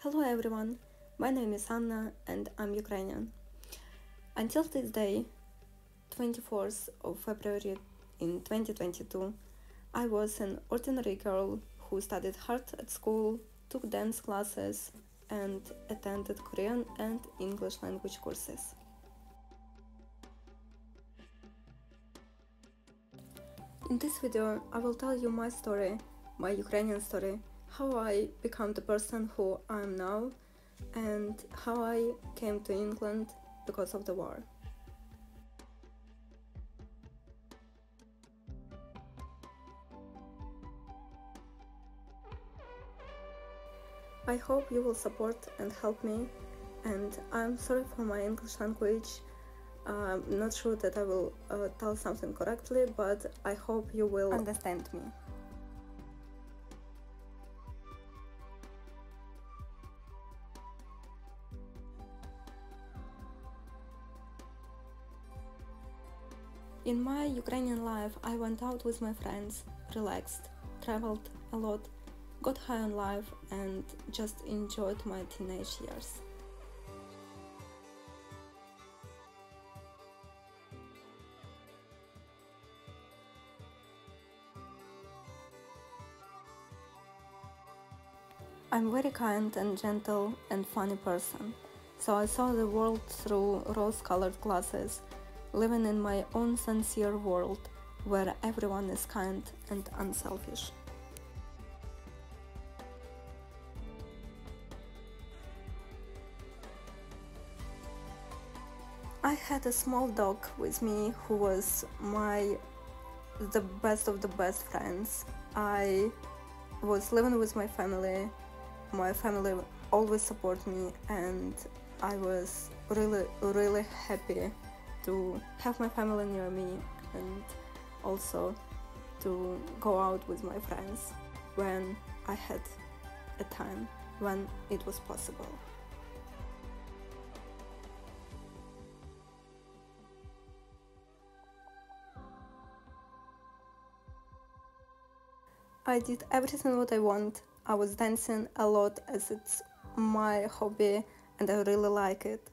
Hello everyone, my name is Anna and I'm Ukrainian. Until this day, 24th of February in 2022, I was an ordinary girl who studied hard at school, took dance classes, and attended Korean and English language courses. In this video, I will tell you my story, my Ukrainian story, how I became the person who I am now, and how I came to England because of the war. I hope you will support and help me, and I'm sorry for my English language. I'm not sure that I will tell something correctly, but I hope you will understand me. In my Ukrainian life, I went out with my friends, relaxed, traveled a lot, got high on life, and just enjoyed my teenage years. I'm very kind and gentle and funny person, so I saw the world through rose-colored glasses, living in my own sincere world where everyone is kind and unselfish. I had a small dog with me who was the best of the best friends. I was living with my family. My family always support me, and I was really happy to have my family near me and also to go out with my friends when I had a time when it was possible. I did everything what I want. I was dancing a lot as it's my hobby and I really like it.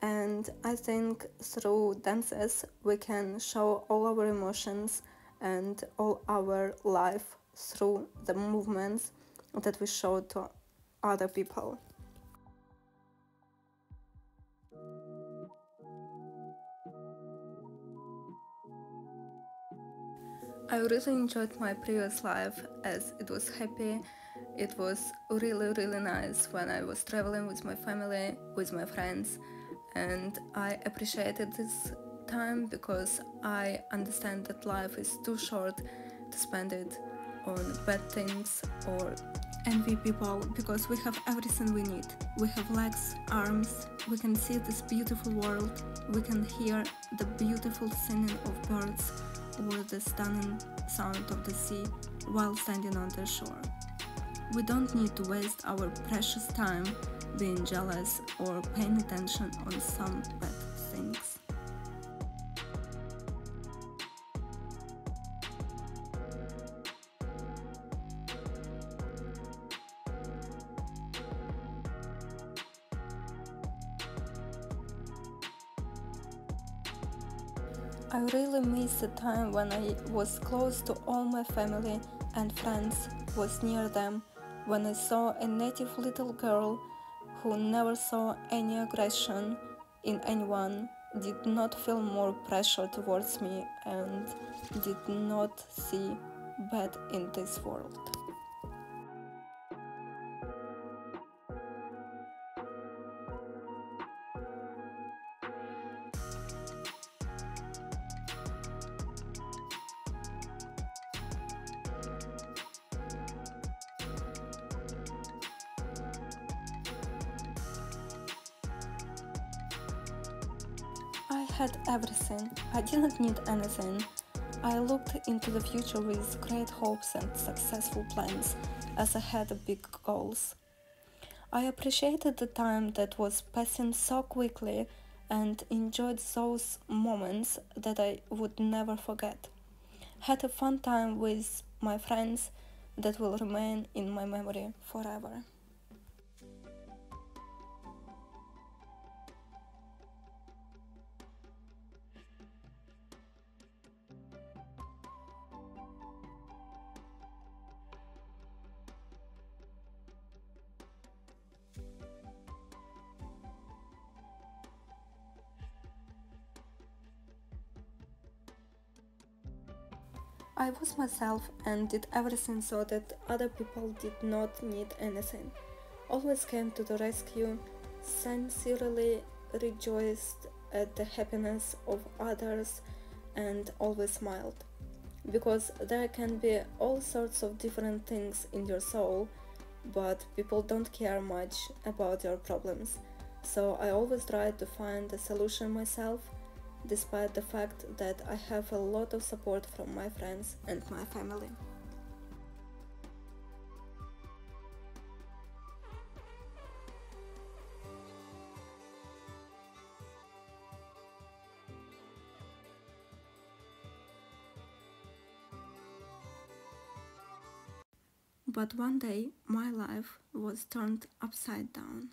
And I think through dances we can show all our emotions and all our life through the movements that we show to other people. I really enjoyed my previous life as it was happy. It was really nice when I was traveling with my family, with my friends, and I appreciated this time because I understand that life is too short to spend it on bad things or envy people, because we have everything we need. We have legs, arms, we can see this beautiful world, we can hear the beautiful singing of birds or the stunning sound of the sea while standing on the shore. We don't need to waste our precious time being jealous or paying attention on some bad things. I really miss the time when I was close to all my family and friends, was near them, when I saw a native little girl who never saw any aggression in anyone, did not feel more pressure towards me, and did not see bad in this world. I had everything. I didn't need anything. I looked into the future with great hopes and successful plans, as I had big goals. I appreciated the time that was passing so quickly and enjoyed those moments that I would never forget. Had a fun time with my friends that will remain in my memory forever. I was myself and did everything so that other people did not need anything. Always came to the rescue, sincerely rejoiced at the happiness of others, and always smiled. Because there can be all sorts of different things in your soul, but people don't care much about your problems. So I always try to find a solution myself, despite the fact that I have a lot of support from my friends and my family. But one day my life was turned upside down.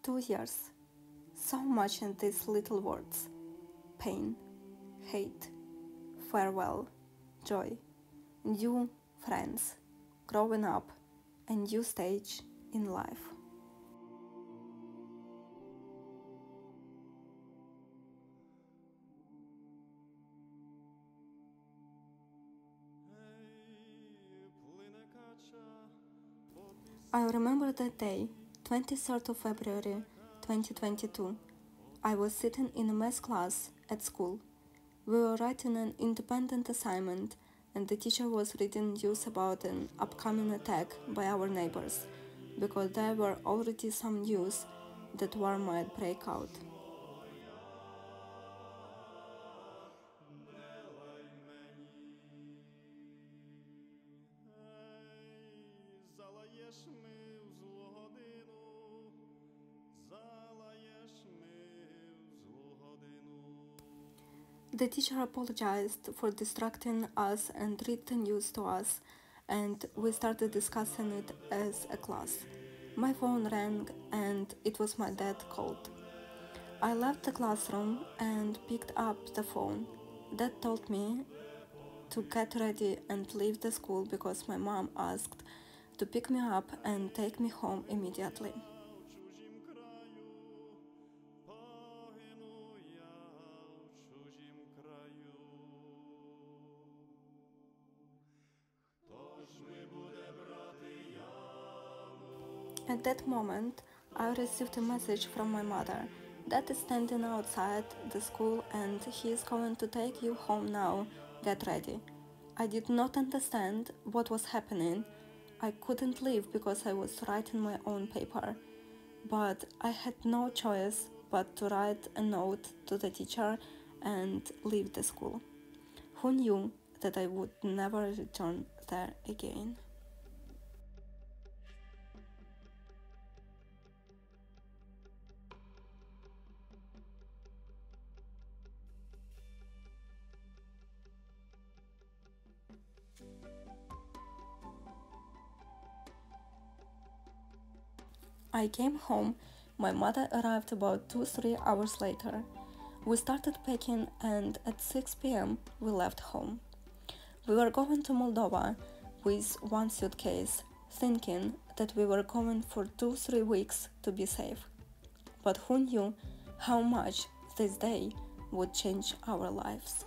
Two years. So much in these little words. Pain, hate, farewell, joy, new friends, growing up, a new stage in life. I remember that day, 23rd of February 2022. I was sitting in a math class at school. We were writing an independent assignment and the teacher was reading news about an upcoming attack by our neighbors, because there were already some news that war might break out. The teacher apologized for distracting us and read the news to us, and we started discussing it as a class. My phone rang and it was my dad called. I left the classroom and picked up the phone. Dad told me to get ready and leave the school because my mom asked to pick me up and take me home immediately. At that moment, I received a message from my mother. Dad is standing outside the school and he is going to take you home now. Get ready. I did not understand what was happening. I couldn't leave because I was writing my own paper. But I had no choice but to write a note to the teacher and leave the school. Who knew that I would never return there again? I came home. My mother arrived about 2-3 hours later. We started packing and at 6 p.m. we left home. We were going to Moldova with one suitcase, thinking that we were going for 2-3 weeks to be safe. But who knew how much this day would change our lives?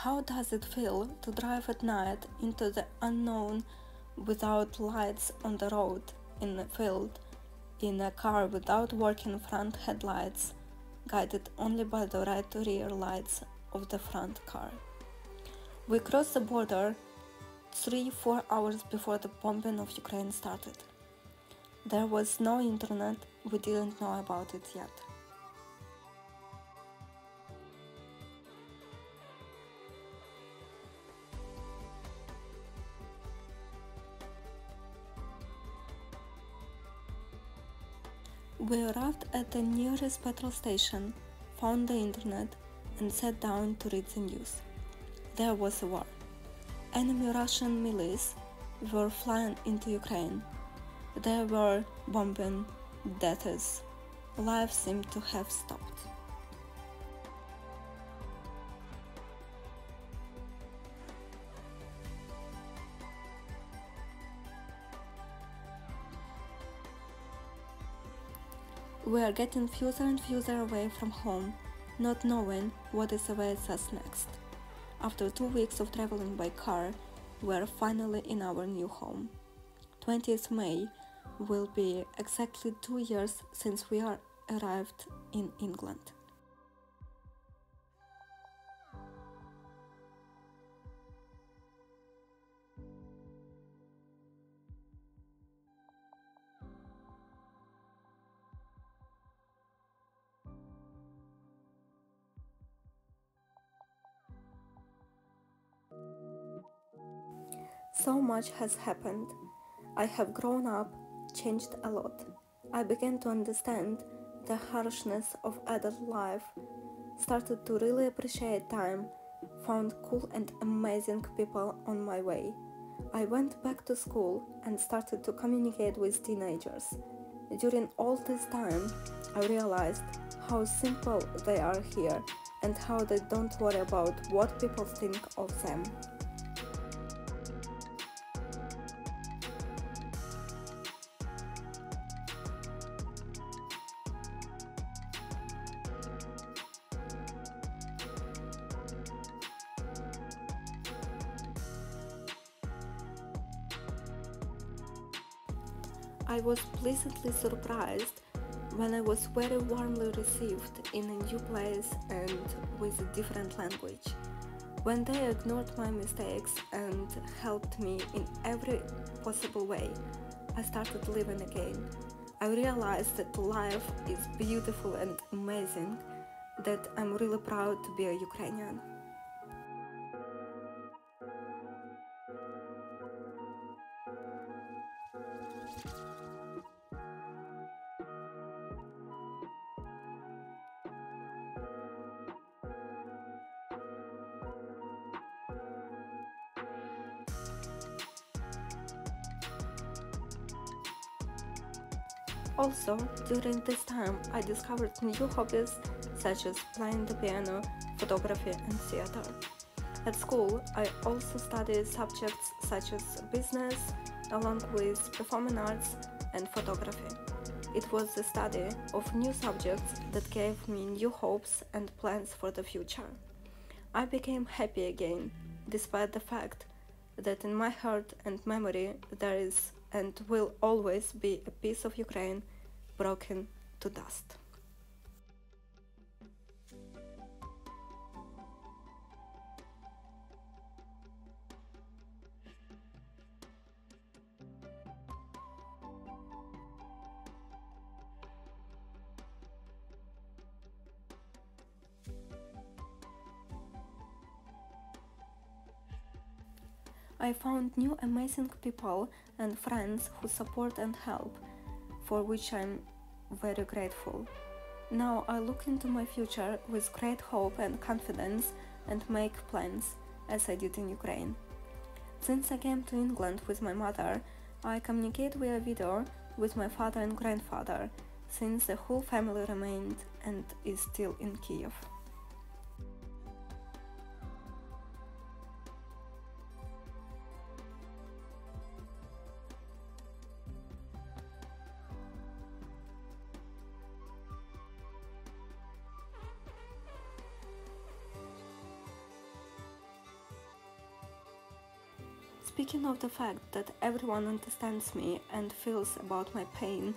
How does it feel to drive at night into the unknown without lights on the road, in a field, in a car without working front headlights, guided only by the red rear lights of the front car? We crossed the border 3-4 hours before the bombing of Ukraine started. There was no internet, we didn't know about it yet. We arrived at the nearest petrol station, found the internet, and sat down to read the news. There was a war. Enemy Russian militias were flying into Ukraine. They were bombing That is, life seemed to have stopped. We are getting further and further away from home, not knowing what is awaits us next. After 2 weeks of traveling by car, we are finally in our new home. 20th May will be exactly 2 years since we arrived in England. So much has happened. I have grown up, changed a lot. I began to understand the harshness of adult life, started to really appreciate time, found cool and amazing people on my way. I went back to school and started to communicate with teenagers. During all this time, I realized how simple they are here and how they don't worry about what people think of them. I was pleasantly surprised when I was very warmly received in a new place and with a different language. When they ignored my mistakes and helped me in every possible way, I started living again. I realized that life is beautiful and amazing, that I'm really proud to be a Ukrainian. Also, during this time, I discovered new hobbies such as playing the piano, photography, and theater. At school, I also studied subjects such as business, along with performing arts and photography. It was the study of new subjects that gave me new hopes and plans for the future. I became happy again, despite the fact that in my heart and memory there is and will always be a piece of Ukraine broken to dust. I found new amazing people and friends who support and help, for which I'm very grateful. Now I look into my future with great hope and confidence and make plans, as I did in Ukraine. Since I came to England with my mother, I communicate via video with my father and grandfather, since the whole family remained and is still in Kiev. Speaking of the fact that everyone understands me and feels about my pain,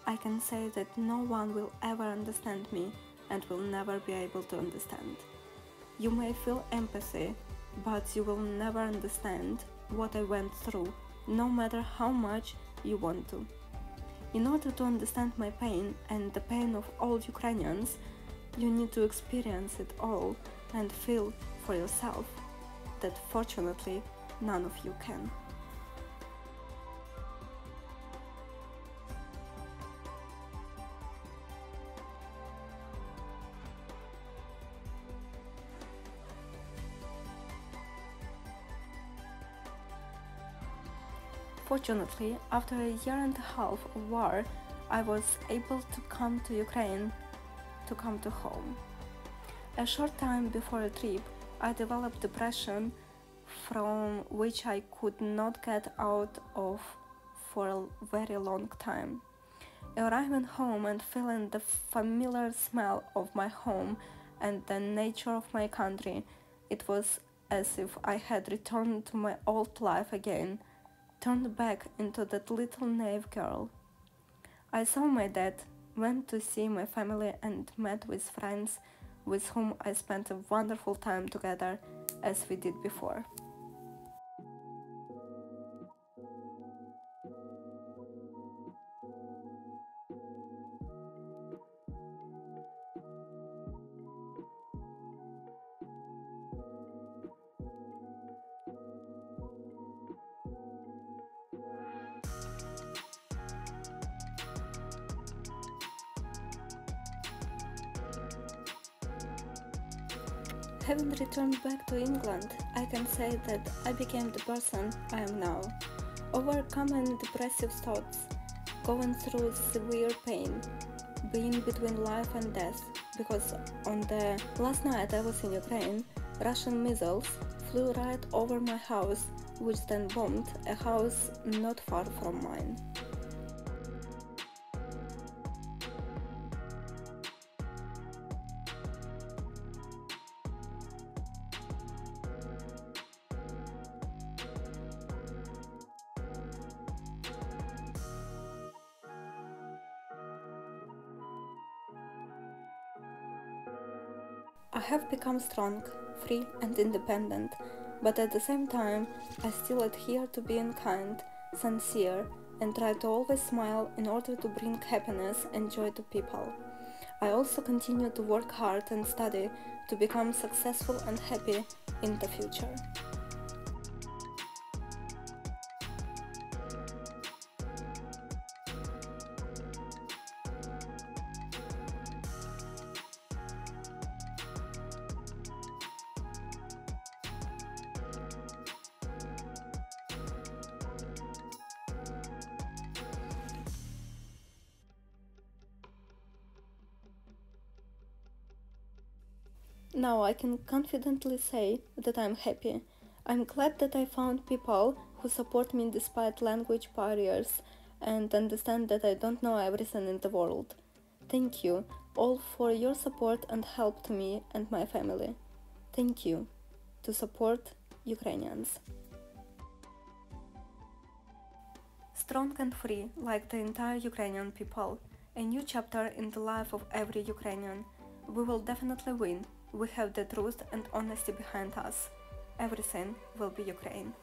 I can say that no one will ever understand me and will never be able to understand. You may feel empathy, but you will never understand what I went through, no matter how much you want to. In order to understand my pain and the pain of all Ukrainians, you need to experience it all and feel for yourself that fortunately none of you can. Fortunately, after a year and a half of war, I was able to come to Ukraine, to come to home. A short time before a trip, I developed depression from which I could not get out of for a very long time. Arriving home and feeling the familiar smell of my home and the nature of my country, it was as if I had returned to my old life again, turned back into that little naive girl. I saw my dad, went to see my family and met with friends with whom I spent a wonderful time together as we did before. Having returned back to England, I can say that I became the person I am now. Overcoming depressive thoughts, going through severe pain, being between life and death, because on the last night I was in Ukraine, Russian missiles flew right over my house, which then bombed a house not far from mine. I have become strong, free and independent, but at the same time I still adhere to being kind, sincere and try to always smile in order to bring happiness and joy to people. I also continue to work hard and study to become successful and happy in the future. Now I can confidently say that I'm happy. I'm glad that I found people who support me despite language barriers and understand that I don't know everything in the world. Thank you all for your support and help to me and my family. Thank you to support Ukrainians. Strong and free, like the entire Ukrainian people. A new chapter in the life of every Ukrainian. We will definitely win. We have the truth and honesty behind us. Everything will be Ukraine.